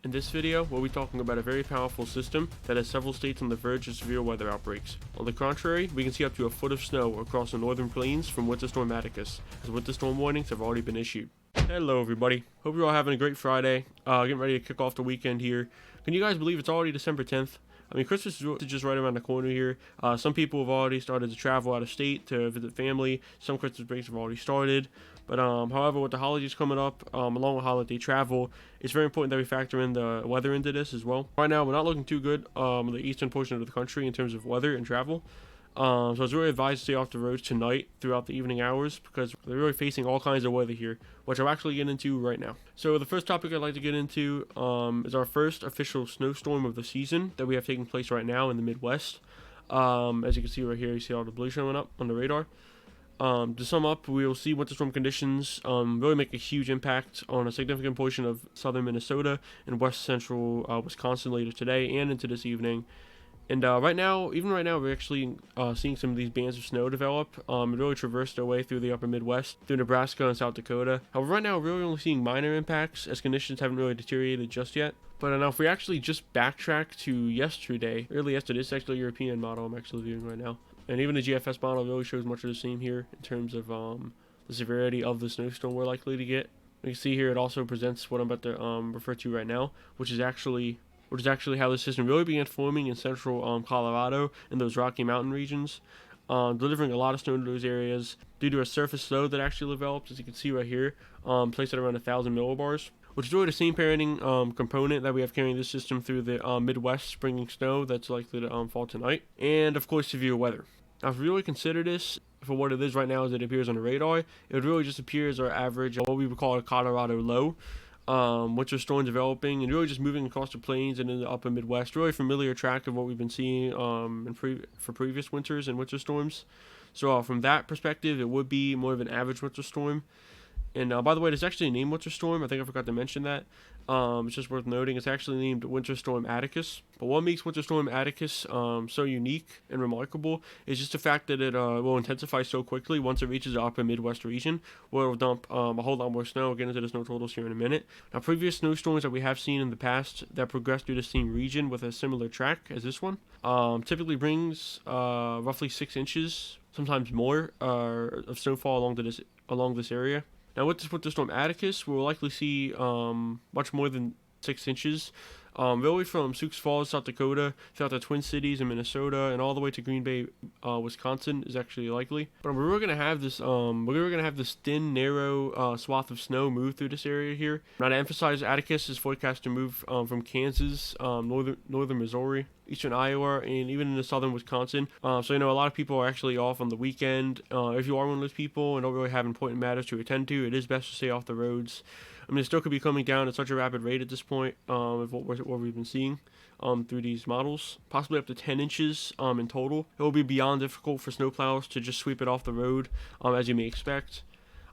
In this video, we'll be talking about a very powerful system that has several states on the verge of severe weather outbreaks. On the contrary, we can see up to a foot of snow across the northern plains from Winter Storm Atticus, as winter storm warnings have already been issued. Hello everybody, hope you're all having a great Friday, getting ready to kick off the weekend here. Can you guys believe it's already December 10th? I mean, Christmas is just right around the corner here. Some people have already started to travel out of state to visit family. Some Christmas breaks have already started. But however, with the holidays coming up, along with holiday travel, it's very important that we factor in the weather into this as well. Right now, we're not looking too good in the eastern portion of the country in terms of weather and travel. So it's really advised to stay off the roads tonight throughout the evening hours because they're really facing all kinds of weather here, which I'll actually get into right now. So the first topic I'd like to get into is our first official snowstorm of the season that we have taking place right now in the Midwest. As you can see right here, you see all the blue showing up on the radar. To sum up, we will see winter storm conditions really make a huge impact on a significant portion of southern Minnesota and west central Wisconsin later today and into this evening. And right now, we're actually seeing some of these bands of snow develop and really traverse their way through the upper Midwest, through Nebraska and South Dakota. However, right now, we're really only seeing minor impacts as conditions haven't really deteriorated just yet. But now, if we actually just backtrack to yesterday, early yesterday, this is actually a European model I'm actually viewing right now. And even the GFS model really shows much of the same here in terms of the severity of the snowstorm we're likely to get. You can see here it also presents what I'm about to refer to right now, which is actually how the system really began forming in central Colorado and those Rocky Mountain regions, delivering a lot of snow to those areas due to a surface low that actually developed, as you can see right here, placed at around 1,000 millibars, which is really the same parenting component that we have carrying this system through the Midwest, bringing snow that's likely to fall tonight, and of course severe weather. Now, if we really consider this for what it is right now as it appears on the radar, it would really just appear as our average, what we would call a Colorado low. Winter storm developing and really just moving across the plains and in the upper Midwest. Really familiar track of what we've been seeing for previous winters and winter storms. So from that perspective, it would be more of an average winter storm. And by the way, there's actually a name Winter Storm. I think I forgot to mention that. It's just worth noting. It's actually named Winter Storm Atticus. But what makes Winter Storm Atticus so unique and remarkable is just the fact that it will intensify so quickly once it reaches the upper Midwest region, where it will dump a whole lot more snow. We'll get into the snow totals here in a minute. Now, previous snowstorms that we have seen in the past that progress through the same region with a similar track as this one typically brings roughly 6 inches, sometimes more, of snowfall along this area. Now, with this Winter Storm Atticus, we'll likely see much more than 6 inches, really from Sioux Falls, South Dakota, throughout the Twin Cities in Minnesota, and all the way to Green Bay, Wisconsin is actually likely. But we're really gonna have this thin, narrow swath of snow move through this area here. Now, to emphasize, Atticus is forecast to move from Kansas, northern Missouri, eastern Iowa, and even into southern Wisconsin. So a lot of people are actually off on the weekend. If you are one of those people and don't really have important matters to attend to, it is best to stay off the roads. I mean, it still could be coming down at such a rapid rate at this point of what we've been seeing through these models, possibly up to 10 inches in total. It will be beyond difficult for snowplows to just sweep it off the road, as you may expect.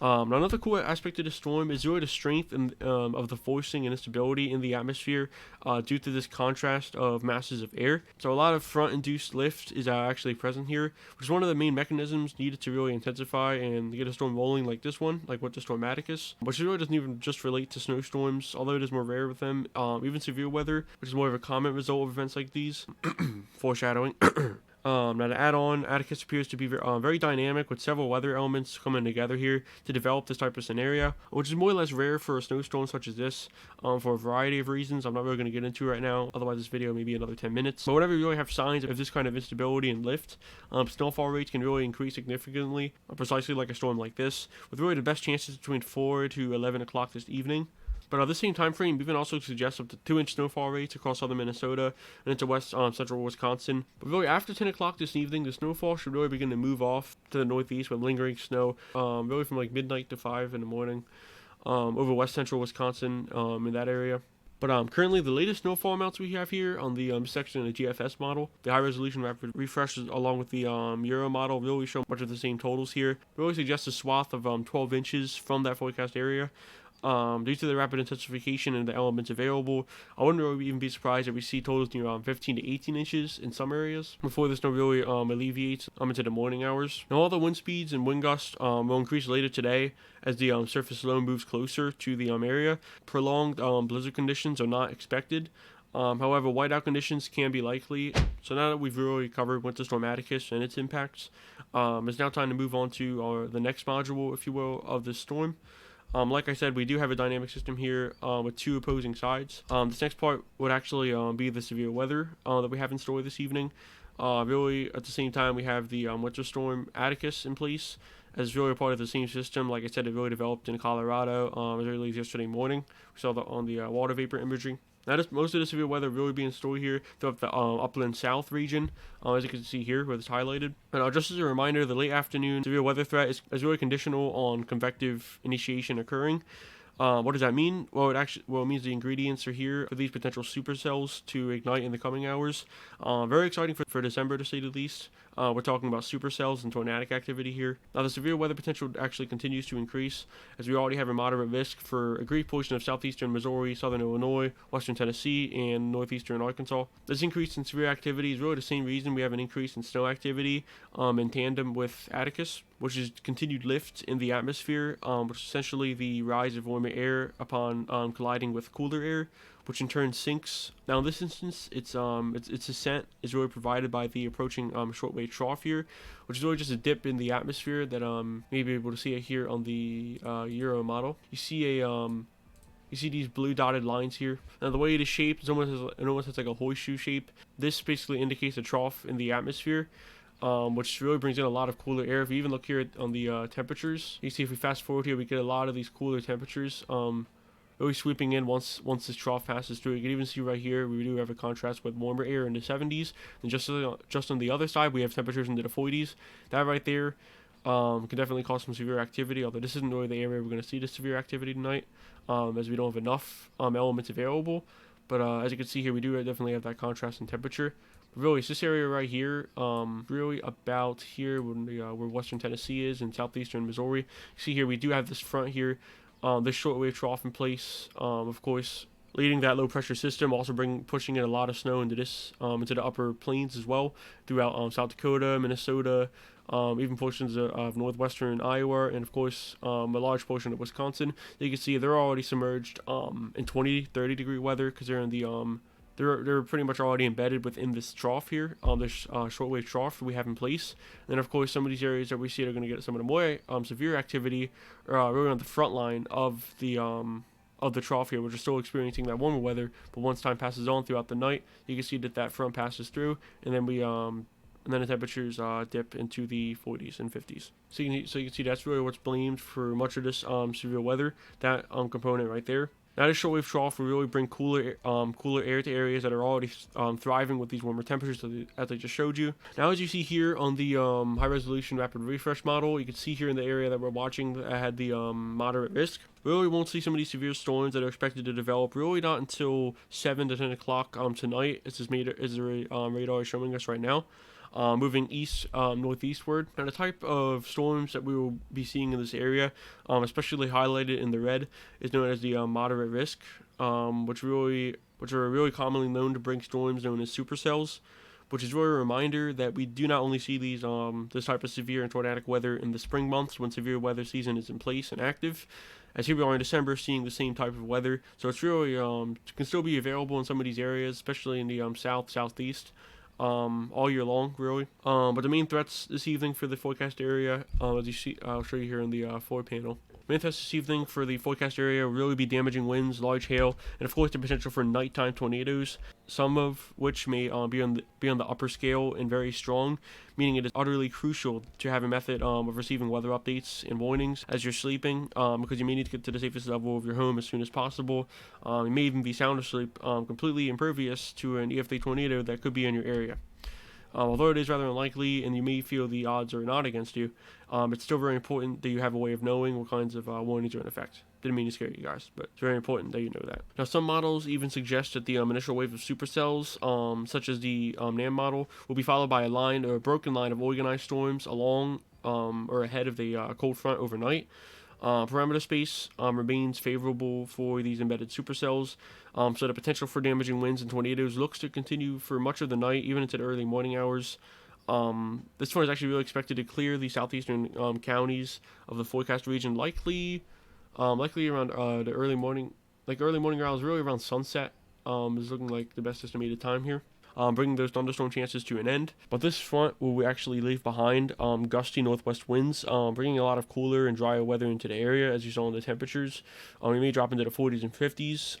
Another cool aspect of the storm is really the strength of the forcing and instability in the atmosphere due to this contrast of masses of air. So a lot of front-induced lift is actually present here, which is one of the main mechanisms needed to really intensify and get a storm rolling like this one, like Winter Storm Atticus, which really doesn't even just relate to snowstorms, although it is more rare with them. Even severe weather, which is more of a common result of events like these. Foreshadowing. Now, to add on, Atticus appears to be very dynamic with several weather elements coming together here to develop this type of scenario, which is more or less rare for a snowstorm such as this for a variety of reasons I'm not really going to get into right now, otherwise this video may be another 10 minutes. But whenever you really have signs of this kind of instability and lift, snowfall rates can really increase significantly, precisely like a storm like this, with really the best chances between 4 to 11 o'clock this evening. But at the same time frame, even also suggests up to 2-inch snowfall rates across southern Minnesota and into west central Wisconsin. But really, after 10 o'clock this evening, the snowfall should really begin to move off to the northeast with lingering snow, really from like midnight to 5 in the morning, over west central Wisconsin in that area. But currently, the latest snowfall amounts we have here on the section of the GFS model, the high-resolution rapid refreshes along with the Euro model really show much of the same totals here. It really suggests a swath of 12 inches from that forecast area. Due to the rapid intensification and the elements available, I wouldn't really even be surprised if we see totals near 15 to 18 inches in some areas before the snow really alleviates into the morning hours. Now, all the wind speeds and wind gusts will increase later today as the surface low moves closer to the area. Prolonged blizzard conditions are not expected. However, whiteout conditions can be likely. So now that we've really covered Winter Storm Atticus and its impacts, it's now time to move on to the next module, if you will, of this storm. Like I said, we do have a dynamic system here with two opposing sides. This next part would actually be the severe weather that we have in store this evening. Really, at the same time, we have the Winter Storm Atticus in place as really a part of the same system. Like I said, it really developed in Colorado as early as yesterday morning. We saw that on the water vapor imagery. Now, most of the severe weather really being stored here throughout the upland south region, as you can see here, where it's highlighted. And just as a reminder, the late afternoon severe weather threat is really conditional on convective initiation occurring. What does that mean? Well, it means the ingredients are here for these potential supercells to ignite in the coming hours. Very exciting for December, to say the least. We're talking about supercells and tornadic activity here. Now, the severe weather potential actually continues to increase, as we already have a moderate risk for a great portion of southeastern Missouri, southern Illinois, western Tennessee, and northeastern Arkansas. This increase in severe activity is really the same reason we have an increase in snow activity in tandem with Atticus, which is continued lift in the atmosphere, which is essentially the rise of warmer air upon colliding with cooler air, which in turn sinks. Now, in this instance, its ascent is really provided by the approaching shortwave trough here, which is really just a dip in the atmosphere that may be able to see it here on the Euro model. You see these blue dotted lines here. Now, the way it is shaped, it almost has like a horseshoe shape. This basically indicates a trough in the atmosphere, which really brings in a lot of cooler air. If you even look here on the temperatures, you see if we fast forward here, we get a lot of these cooler temperatures really sweeping in once this trough passes through. You can even see right here, we do have a contrast with warmer air in the 70s. And just on the other side, we have temperatures into the 40s. That right there can definitely cause some severe activity, although this isn't really the area we're going to see the severe activity tonight, as we don't have enough elements available. But as you can see here, we do definitely have that contrast in temperature. But really, it's this area right here, really about here where western Tennessee is and southeastern Missouri. You see here, we do have this front here, this shortwave trough in place, of course, leading that low pressure system, also pushing in a lot of snow into the upper plains as well, throughout South Dakota, Minnesota, even portions of northwestern Iowa, and of course a large portion of Wisconsin. You can see they're already submerged in 20-30 degree weather, because they're in the they're pretty much already embedded within this trough here, this shortwave trough we have in place. And then, of course, some of these areas that we see are going to get some of the more severe activity, really on the front line of the trough here, which are still experiencing that warmer weather. But once time passes on throughout the night, you can see that front passes through, and then and then the temperatures dip into the 40s and 50s. So you can see that's really what's blamed for much of this severe weather, that component right there. Now, this shortwave trough will really bring cooler air to areas that are already thriving with these warmer temperatures, as I just showed you. Now, as you see here on the high-resolution rapid refresh model, you can see here in the area that we're watching that had the moderate risk. We really won't see some of these severe storms that are expected to develop really not until 7 to 10 o'clock tonight, as the radar is showing us right now. Moving east, northeastward. And the type of storms that we will be seeing in this area, especially highlighted in the red, is known as the moderate risk, which are really commonly known to bring storms known as supercells, which is really a reminder that we do not only see this type of severe and tornadic weather in the spring months when severe weather season is in place and active, as here we are in December seeing the same type of weather. So it's really can still be available in some of these areas, especially in the southeast. All year long, really. But the main threats this evening for the forecast area, as you see, I'll show you here in the forward panel. Main threats this evening for the forecast area will really be damaging winds, large hail, and of course the potential for nighttime tornadoes, some of which may be on the upper scale and very strong, meaning it is utterly crucial to have a method of receiving weather updates and warnings as you're sleeping, because you may need to get to the safest level of your home as soon as possible. You may even be sound asleep, completely impervious to an EF3 tornado that could be in your area. Although it is rather unlikely and you may feel the odds are not against you, it's still very important that you have a way of knowing what kinds of warnings are in effect. Didn't mean to scare you guys, but it's very important that you know that. Now, some models even suggest that the initial wave of supercells, such as the NAM model, will be followed by a line or a broken line of organized storms along or ahead of the cold front overnight. Parameter space remains favorable for these embedded supercells, so the potential for damaging winds and tornadoes looks to continue for much of the night, even into the early morning hours. This storm is actually really expected to clear the southeastern counties of the forecast region, likely around the early morning, like early morning hours, really around sunset. Is looking like the best estimated time here. Bringing those thunderstorm chances to an end. But this front will actually leave behind gusty northwest winds, bringing a lot of cooler and drier weather into the area, as you saw in the temperatures. We may drop into the 40s and 50s,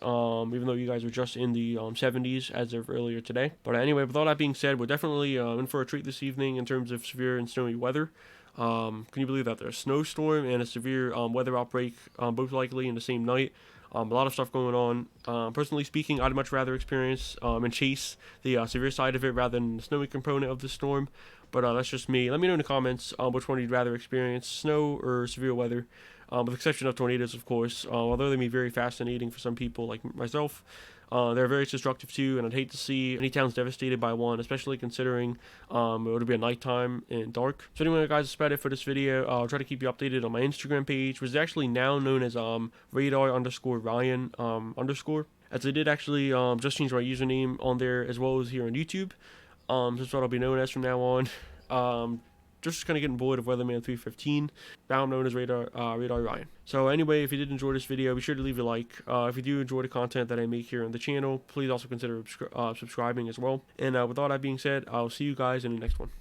even though you guys are just in the 70s as of earlier today. But anyway, with all that being said, we're definitely in for a treat this evening in terms of severe and snowy weather. Can you believe that there's a snowstorm and a severe weather outbreak, both likely in the same night? A lot of stuff going on. Personally speaking, I'd much rather experience and chase the severe side of it rather than the snowy component of the storm. But that's just me. Let me know in the comments which one you'd rather experience, snow or severe weather. With the exception of tornadoes, of course. Although they may be very fascinating for some people like myself, they're very destructive too, and I'd hate to see any towns devastated by one, especially considering it would be a nighttime and dark. So anyway, guys, that's about it for this video. I'll try to keep you updated on my Instagram page, which is actually now known as radar_Ryan_, as I did actually just change my username on there as well as here on YouTube. That's what I'll be known as from now on. Just kind of getting bored of Weatherman 315, now known as Radar Ryan. So anyway, if you did enjoy this video, be sure to leave a like. If you do enjoy the content that I make here on the channel, please also consider subscribing as well. And with all that being said, I'll see you guys in the next one.